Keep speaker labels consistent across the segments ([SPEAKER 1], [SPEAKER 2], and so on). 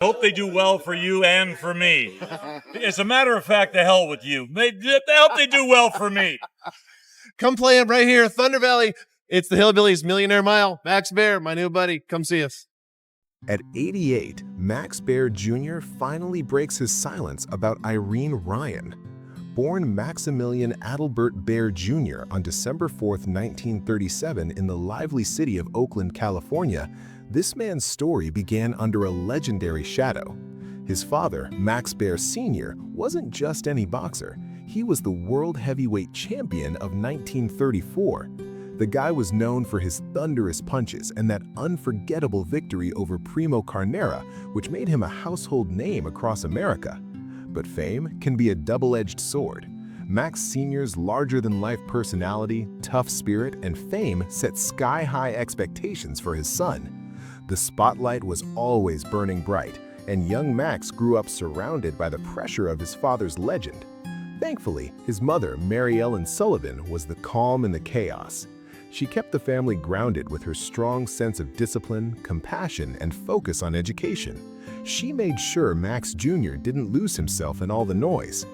[SPEAKER 1] Hope they do well for you and for me. As a matter of fact, the hell with you. I hope they do well for me.
[SPEAKER 2] Come play him right here, Thunder Valley. It's the Hillbillies Millionaire Mile. Max Baer, my new buddy. Come see us.
[SPEAKER 3] At 88, Max Baer Jr. finally breaks his silence about Irene Ryan. Born Maximilian Adelbert Baer Jr. on December 4, 1937 in the lively city of Oakland, California, this man's story began under a legendary shadow. His father, Max Baer Sr., wasn't just any boxer. He was the world heavyweight champion of 1934. The guy was known for his thunderous punches and that unforgettable victory over Primo Carnera, which made him a household name across America. But fame can be a double-edged sword. Max Sr.'s larger-than-life personality, tough spirit, and fame set sky-high expectations for his son. The spotlight was always burning bright, and young Max grew up surrounded by the pressure of his father's legend. Thankfully, his mother, Mary Ellen Sullivan, was the calm in the chaos. She kept the family grounded with her strong sense of discipline, compassion, and focus on education. She made sure Max Jr. didn't lose himself in all the noise.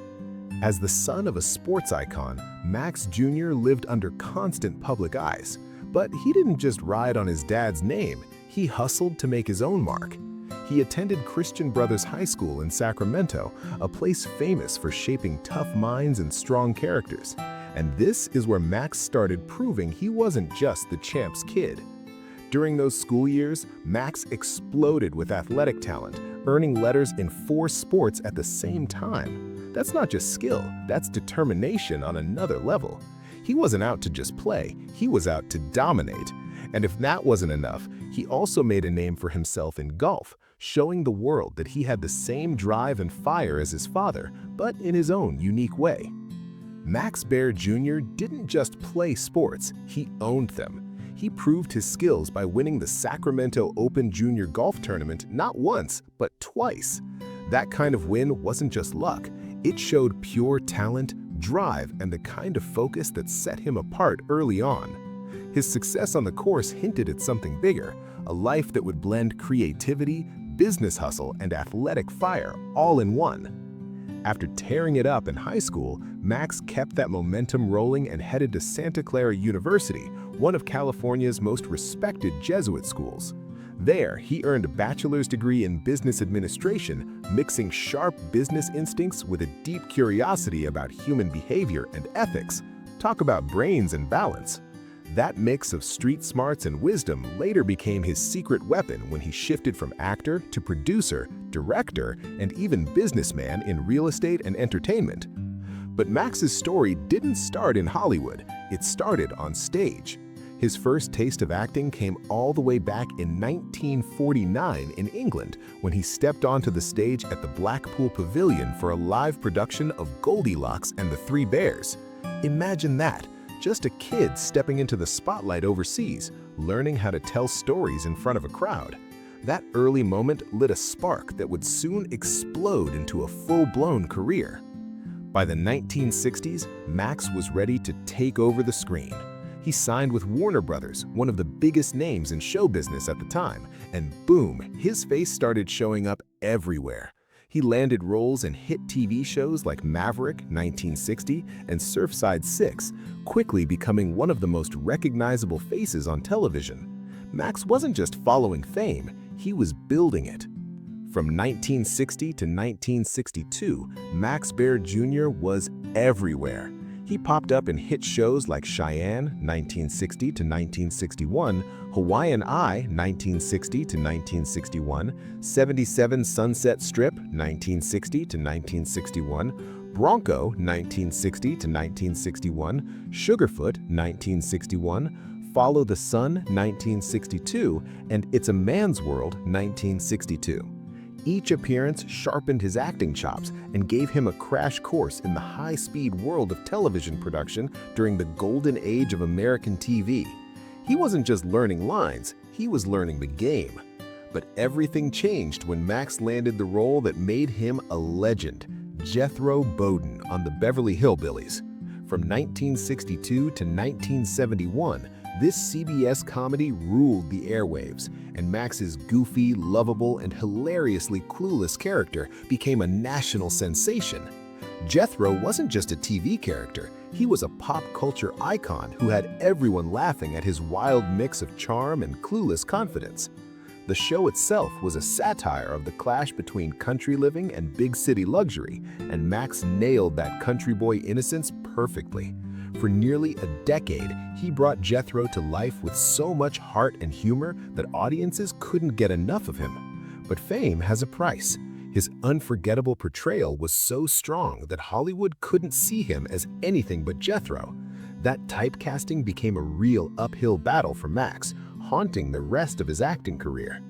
[SPEAKER 3] As the son of a sports icon, Max Jr. lived under constant public eyes. But he didn't just ride on his dad's name, he hustled to make his own mark. He attended Christian Brothers High School in Sacramento, a place famous for shaping tough minds and strong characters. And this is where Max started proving he wasn't just the champ's kid. During those school years, Max exploded with athletic talent, earning letters in 4 sports at the same time. That's not just skill, that's determination on another level. He wasn't out to just play, he was out to dominate. And if that wasn't enough, he also made a name for himself in golf, showing the world that he had the same drive and fire as his father, but in his own unique way. Max Baer Jr. didn't just play sports, he owned them. He proved his skills by winning the Sacramento Open Junior Golf Tournament not once, but twice. That kind of win wasn't just luck, it showed pure talent, drive, and the kind of focus that set him apart early on. His success on the course hinted at something bigger, a life that would blend creativity, business hustle, and athletic fire all in one. After tearing it up in high school, Max kept that momentum rolling and headed to Santa Clara University, one of California's most respected Jesuit schools. There, he earned a bachelor's degree in business administration, mixing sharp business instincts with a deep curiosity about human behavior and ethics. Talk about brains and balance. That mix of street smarts and wisdom later became his secret weapon when he shifted from actor to producer, director, and even businessman in real estate and entertainment. But Max's story didn't start in Hollywood, it started on stage. His first taste of acting came all the way back in 1949 in England when he stepped onto the stage at the Blackpool Pavilion for a live production of Goldilocks and the Three Bears. Imagine that, just a kid stepping into the spotlight overseas, learning how to tell stories in front of a crowd. That early moment lit a spark that would soon explode into a full-blown career. By the 1960s, Max was ready to take over the screen. He signed with Warner Brothers, one of the biggest names in show business at the time, and boom, his face started showing up everywhere. He landed roles in hit TV shows like Maverick, 1960, and Surfside 6, quickly becoming one of the most recognizable faces on television. Max wasn't just following fame, he was building it. From 1960 to 1962, Max Baer Jr. was everywhere. He popped up in hit shows like Cheyenne, 1960 to 1961, Hawaiian Eye, 1960 to 1961, 77 Sunset Strip, 1960 to 1961, Bronco, 1960 to 1961, Sugarfoot, 1961, Follow the Sun, 1962, and It's a Man's World, 1962. Each appearance sharpened his acting chops and gave him a crash course in the high-speed world of television production during the golden age of American TV. He wasn't just learning lines, he was learning the game. But everything changed when Max landed the role that made him a legend, Jethro Bodine on the Beverly Hillbillies. From 1962 to 1971, This CBS comedy ruled the airwaves, and Max's goofy, lovable, and hilariously clueless character became a national sensation. Jethro wasn't just a TV character, he was a pop culture icon who had everyone laughing at his wild mix of charm and clueless confidence. The show itself was a satire of the clash between country living and big city luxury, and Max nailed that country boy innocence perfectly. For nearly a decade, he brought Jethro to life with so much heart and humor that audiences couldn't get enough of him. But fame has a price. His unforgettable portrayal was so strong that Hollywood couldn't see him as anything but Jethro. That typecasting became a real uphill battle for Max, haunting the rest of his acting career.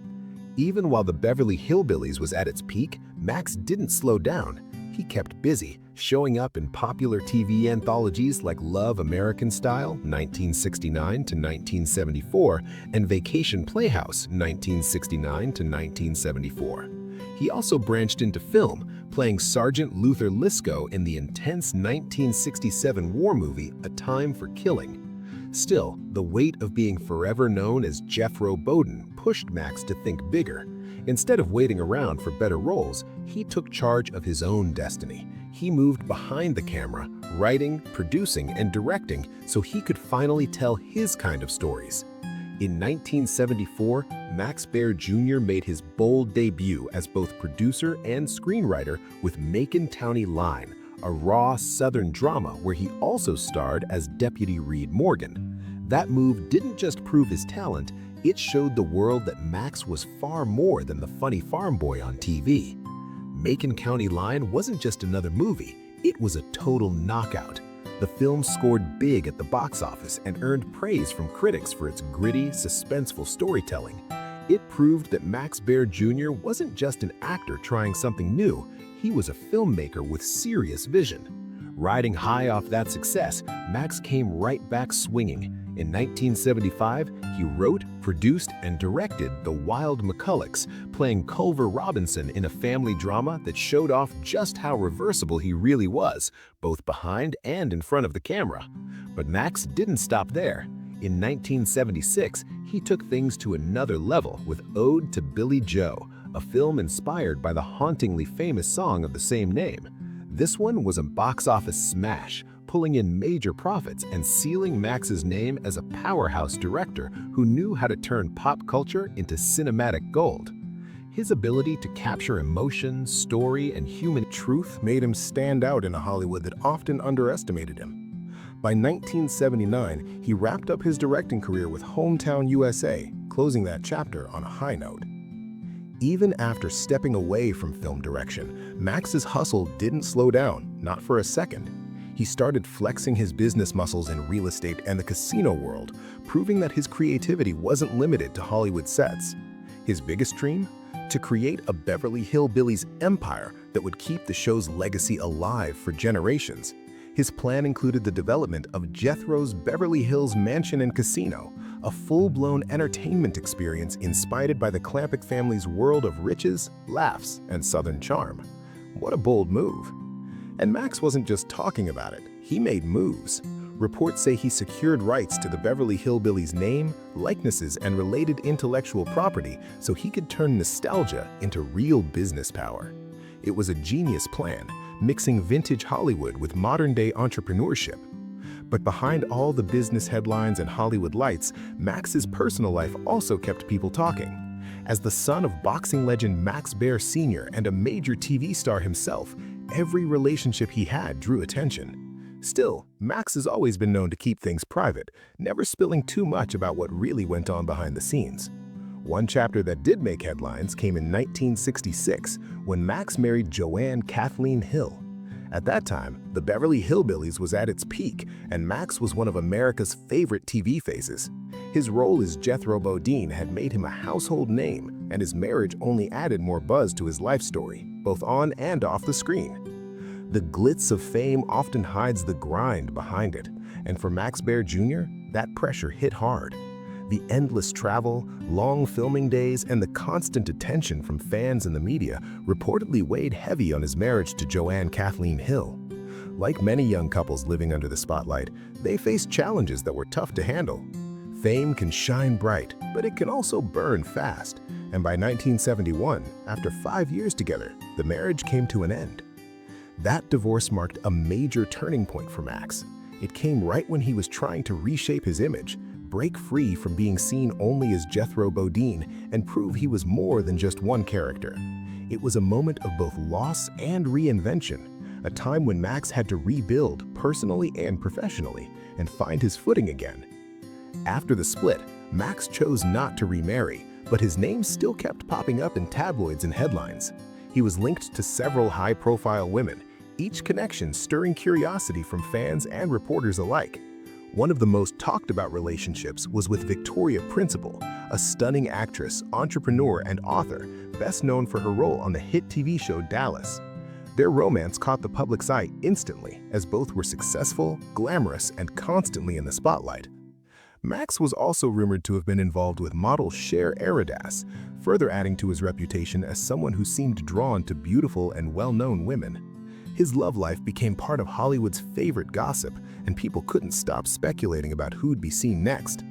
[SPEAKER 3] Even while the Beverly Hillbillies was at its peak, Max didn't slow down. He kept busy, showing up in popular TV anthologies like Love American Style, 1969 to 1974, and Vacation Playhouse, 1969 to 1974. He also branched into film, playing Sergeant Luther Lisco in the intense 1967 war movie A Time for Killing. Still, the weight of being forever known as Jethro Bowden pushed Max to think bigger. Instead of waiting around for better roles, he took charge of his own destiny. He moved behind the camera, writing, producing, and directing so he could finally tell his kind of stories. In 1974, Max Baer Jr. made his bold debut as both producer and screenwriter with Macon County Line, a raw Southern drama where he also starred as Deputy Reed Morgan. That move didn't just prove his talent, it showed the world that Max was far more than the funny farm boy on TV. Macon County Line wasn't just another movie, it was a total knockout. The film scored big at the box office and earned praise from critics for its gritty, suspenseful storytelling. It proved that Max Baer Jr. wasn't just an actor trying something new, he was a filmmaker with serious vision. Riding high off that success, Max came right back swinging. In 1975, he wrote, produced, and directed The Wild McCullochs, playing Culver Robinson in a family drama that showed off just how reversible he really was, both behind and in front of the camera. But Max didn't stop there. In 1976, he took things to another level with Ode to Billy Joe, a film inspired by the hauntingly famous song of the same name. This one was a box office smash, pulling in major profits and sealing Max's name as a powerhouse director who knew how to turn pop culture into cinematic gold. His ability to capture emotion, story, and human truth made him stand out in a Hollywood that often underestimated him. By 1979, he wrapped up his directing career with Hometown USA, closing that chapter on a high note. Even after stepping away from film direction, Max's hustle didn't slow down, not for a second. He started flexing his business muscles in real estate and the casino world, proving that his creativity wasn't limited to Hollywood sets. His biggest dream? To create a Beverly Hillbillies empire that would keep the show's legacy alive for generations. His plan included the development of Jethro's Beverly Hills Mansion and Casino, a full-blown entertainment experience inspired by the Clampett family's world of riches, laughs, and Southern charm. What a bold move. And Max wasn't just talking about it, he made moves. Reports say he secured rights to the Beverly Hillbillies name, likenesses, and related intellectual property so he could turn nostalgia into real business power. It was a genius plan, mixing vintage Hollywood with modern-day entrepreneurship. But behind all the business headlines and Hollywood lights, Max's personal life also kept people talking. As the son of boxing legend Max Baer Sr. and a major TV star himself, every relationship he had drew attention. Still, Max has always been known to keep things private, never spilling too much about what really went on behind the scenes. One chapter that did make headlines came in 1966 when Max married Joanne Kathleen Hill. At that time, the Beverly Hillbillies was at its peak, and Max was one of America's favorite TV faces. His role as Jethro Bodine had made him a household name, and his marriage only added more buzz to his life story, both on and off the screen. The glitz of fame often hides the grind behind it, and for Max Baer Jr., that pressure hit hard. The endless travel, long filming days, and the constant attention from fans and the media reportedly weighed heavy on his marriage to Joanne Kathleen Hill. Like many young couples living under the spotlight, they faced challenges that were tough to handle. Fame can shine bright, but it can also burn fast. And by 1971, after 5 years together, the marriage came to an end. That divorce marked a major turning point for Max. It came right when he was trying to reshape his image, break free from being seen only as Jethro Bodine, and prove he was more than just one character. It was a moment of both loss and reinvention, a time when Max had to rebuild personally and professionally and find his footing again. After the split, Max chose not to remarry, but his name still kept popping up in tabloids and headlines. He was linked to several high-profile women, each connection stirring curiosity from fans and reporters alike. One of the most talked about relationships was with Victoria Principal, a stunning actress, entrepreneur, and author, best known for her role on the hit TV show Dallas. Their romance caught the public's eye instantly, as both were successful, glamorous, and constantly in the spotlight. Max was also rumored to have been involved with model Cher Aridas, further adding to his reputation as someone who seemed drawn to beautiful and well-known women. His love life became part of Hollywood's favorite gossip, and people couldn't stop speculating about who'd be seen next.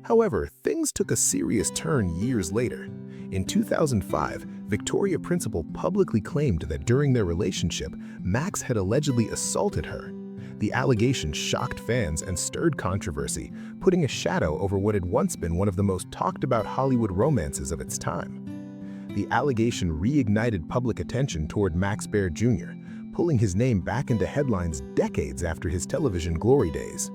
[SPEAKER 3] However, things took a serious turn years later. In 2005, Victoria Principal publicly claimed that during their relationship, Max had allegedly assaulted her. The allegation shocked fans and stirred controversy, putting a shadow over what had once been one of the most talked about Hollywood romances of its time. The allegation reignited public attention toward Max Baer Jr., pulling his name back into headlines decades after his television glory days.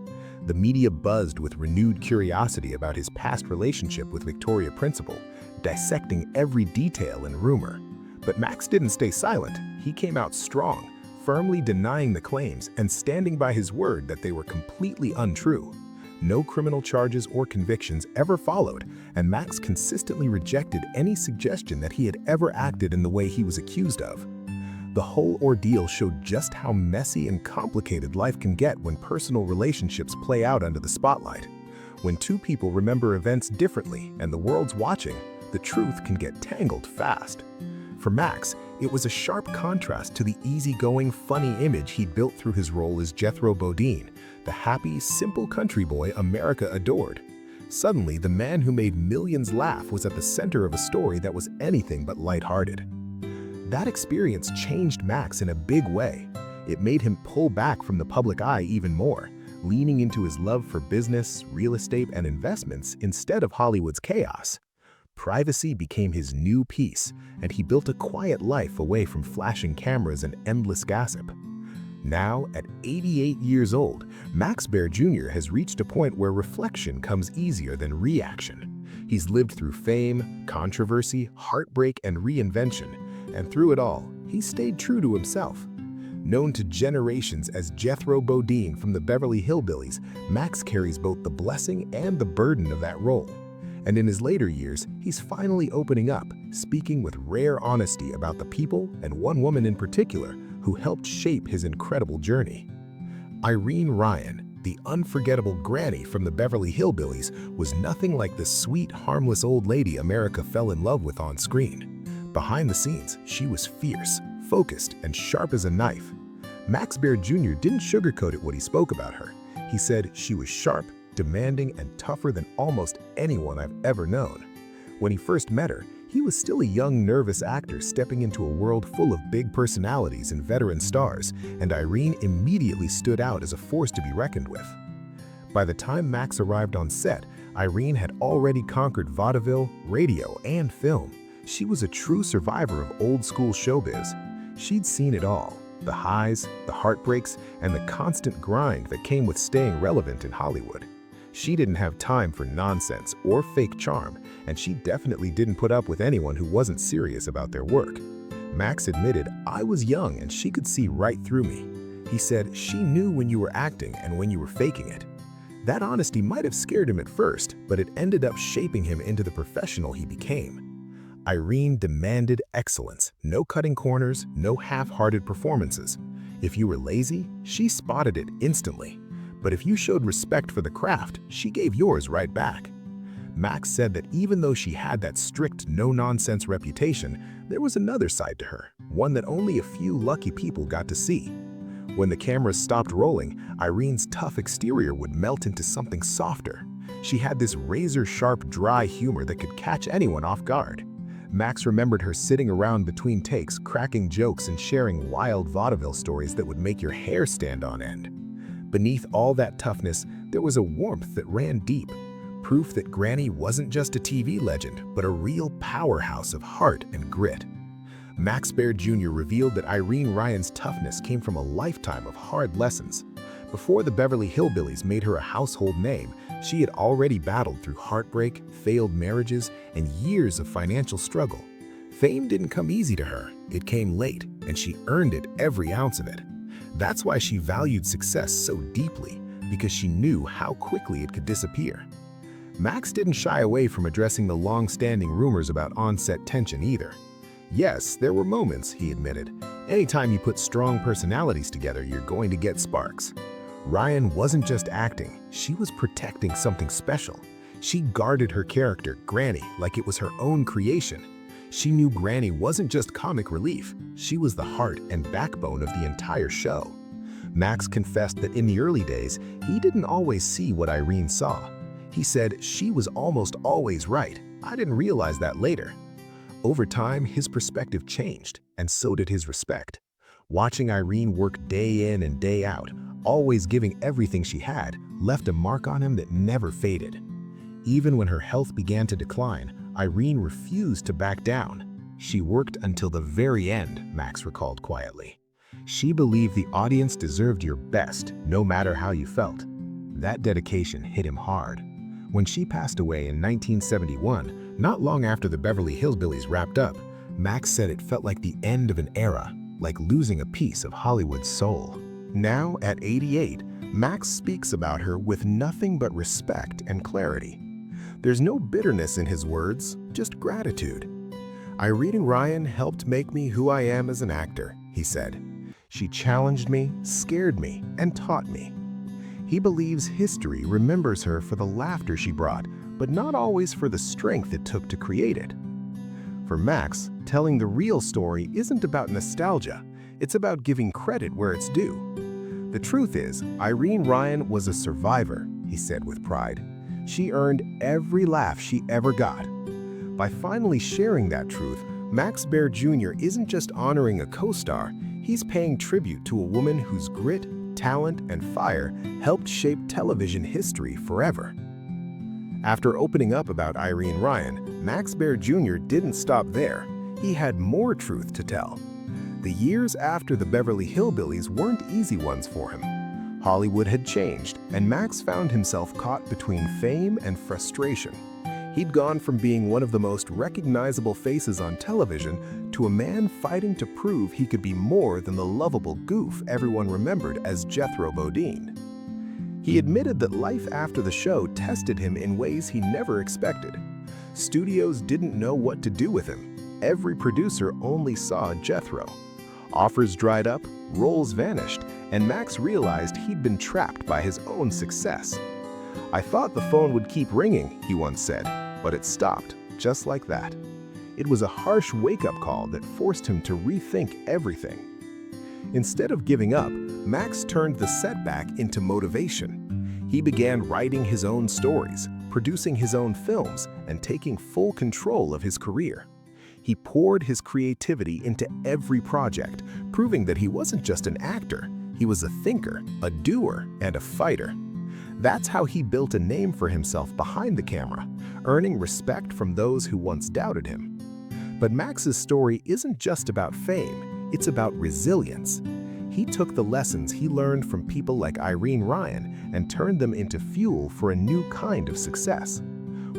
[SPEAKER 3] The media buzzed with renewed curiosity about his past relationship with Victoria Principal, dissecting every detail and rumor. But Max didn't stay silent. He came out strong, firmly denying the claims and standing by his word that they were completely untrue. No criminal charges or convictions ever followed, and Max consistently rejected any suggestion that he had ever acted in the way he was accused of. The whole ordeal showed just how messy and complicated life can get when personal relationships play out under the spotlight. When two people remember events differently and the world's watching, the truth can get tangled fast. For Max, it was a sharp contrast to the easygoing, funny image he'd built through his role as Jethro Bodine, the happy, simple country boy America adored. Suddenly, the man who made millions laugh was at the center of a story that was anything but lighthearted. That experience changed Max in a big way. It made him pull back from the public eye even more, leaning into his love for business, real estate, and investments instead of Hollywood's chaos. Privacy became his new peace, and he built a quiet life away from flashing cameras and endless gossip. Now, at 88 years old, Max Baer Jr. has reached a point where reflection comes easier than reaction. He's lived through fame, controversy, heartbreak, and reinvention, and through it all, he stayed true to himself. Known to generations as Jethro Bodine from the Beverly Hillbillies, Max carries both the blessing and the burden of that role. And in his later years, he's finally opening up, speaking with rare honesty about the people and one woman in particular who helped shape his incredible journey. Irene Ryan, the unforgettable granny from the Beverly Hillbillies, was nothing like the sweet, harmless old lady America fell in love with on screen. Behind the scenes, she was fierce, focused, and sharp as a knife. Max Baer Jr. didn't sugarcoat it when he spoke about her. He said she was sharp, demanding, and tougher than almost anyone I've ever known. When he first met her, he was still a young, nervous actor stepping into a world full of big personalities and veteran stars, and Irene immediately stood out as a force to be reckoned with. By the time Max arrived on set, Irene had already conquered vaudeville, radio, and film. She was a true survivor of old-school showbiz. She'd seen it all, the highs, the heartbreaks, and the constant grind that came with staying relevant in Hollywood. She didn't have time for nonsense or fake charm, and she definitely didn't put up with anyone who wasn't serious about their work. Max admitted, "I was young and she could see right through me." He said, "She knew when you were acting and when you were faking it." That honesty might have scared him at first, but it ended up shaping him into the professional he became. Irene demanded excellence, no cutting corners, no half-hearted performances. If you were lazy, she spotted it instantly. But if you showed respect for the craft, she gave yours right back. Max said that even though she had that strict, no-nonsense reputation, there was another side to her, one that only a few lucky people got to see. When the cameras stopped rolling, Irene's tough exterior would melt into something softer. She had this razor-sharp, dry humor that could catch anyone off guard. Max remembered her sitting around between takes, cracking jokes and sharing wild vaudeville stories that would make your hair stand on end. Beneath all that toughness, there was a warmth that ran deep, proof that Granny wasn't just a TV legend, but a real powerhouse of heart and grit. Max Baer Jr. revealed that Irene Ryan's toughness came from a lifetime of hard lessons. Before the Beverly Hillbillies made her a household name, she had already battled through heartbreak, failed marriages, and years of financial struggle. Fame didn't come easy to her. It came late, and she earned it every ounce of it. That's why she valued success so deeply, because she knew how quickly it could disappear. Max didn't shy away from addressing the long-standing rumors about on-set tension either. Yes, there were moments, he admitted. Anytime you put strong personalities together, you're going to get sparks. Ryan wasn't just acting, she was protecting something special. She guarded her character, Granny, like it was her own creation. She knew Granny wasn't just comic relief, she was the heart and backbone of the entire show. Max confessed that in the early days, he didn't always see what Irene saw. He said, "She was almost always right. I didn't realize that later." Over time, his perspective changed, and so did his respect. Watching Irene work day in and day out, always giving everything she had, left a mark on him that never faded. Even when her health began to decline, Irene refused to back down. She worked until the very end, Max recalled quietly. She believed the audience deserved your best, no matter how you felt. That dedication hit him hard. When she passed away in 1971, not long after the Beverly Hillbillies wrapped up, Max said it felt like the end of an era, like losing a piece of Hollywood's soul. Now, at 88, Max speaks about her with nothing but respect and clarity. There's no bitterness in his words, just gratitude. "Irene Ryan helped make me who I am as an actor," he said. "She challenged me, scared me, and taught me." He believes history remembers her for the laughter she brought, but not always for the strength it took to create it. For Max, telling the real story isn't about nostalgia, it's about giving credit where it's due. "The truth is, Irene Ryan was a survivor," he said with pride. "She earned every laugh she ever got." By finally sharing that truth, Max Baer Jr. isn't just honoring a co-star, he's paying tribute to a woman whose grit, talent, and fire helped shape television history forever. After opening up about Irene Ryan, Max Baer Jr. didn't stop there. He had more truth to tell. The years after the Beverly Hillbillies weren't easy ones for him. Hollywood had changed, and Max found himself caught between fame and frustration. He'd gone from being one of the most recognizable faces on television to a man fighting to prove he could be more than the lovable goof everyone remembered as Jethro Bodine. He admitted that life after the show tested him in ways he never expected. Studios didn't know what to do with him. Every producer only saw Jethro. Offers dried up, roles vanished, and Max realized he'd been trapped by his own success. "I thought the phone would keep ringing," he once said, but it stopped, just like that. It was a harsh wake-up call that forced him to rethink everything. Instead of giving up, Max turned the setback into motivation. He began writing his own stories, producing his own films, and taking full control of his career. He poured his creativity into every project, proving that he wasn't just an actor, he was a thinker, a doer, and a fighter. That's how he built a name for himself behind the camera, earning respect from those who once doubted him. But Max's story isn't just about fame, it's about resilience. He took the lessons he learned from people like Irene Ryan and turned them into fuel for a new kind of success.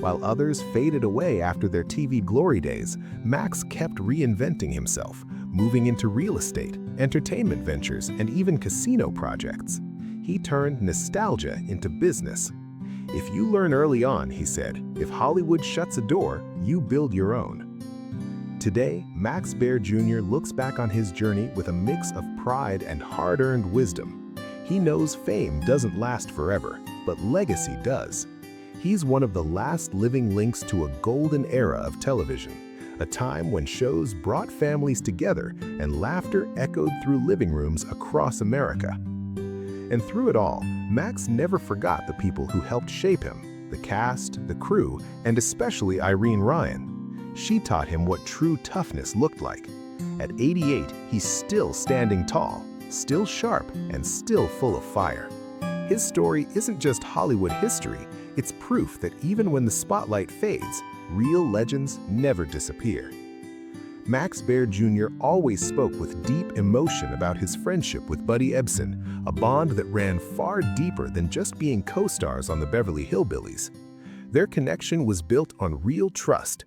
[SPEAKER 3] While others faded away after their TV glory days, Max kept reinventing himself, moving into real estate, entertainment ventures, and even casino projects. He turned nostalgia into business. "If you learn early on," he said, "if Hollywood shuts a door, you build your own." Today, Max Baer Jr. looks back on his journey with a mix of pride and hard-earned wisdom. He knows fame doesn't last forever, but legacy does. He's one of the last living links to a golden era of television, a time when shows brought families together and laughter echoed through living rooms across America. And through it all, Max never forgot the people who helped shape him. the cast, the crew, and especially Irene Ryan. She taught him what true toughness looked like. At 88, he's still standing tall, still sharp, and still full of fire. His story isn't just Hollywood history, it's proof that even when the spotlight fades, real legends never disappear. Max Baer Jr. always spoke with deep emotion about his friendship with Buddy Ebsen, a bond that ran far deeper than just being co-stars on the Beverly Hillbillies. Their connection was built on real trust,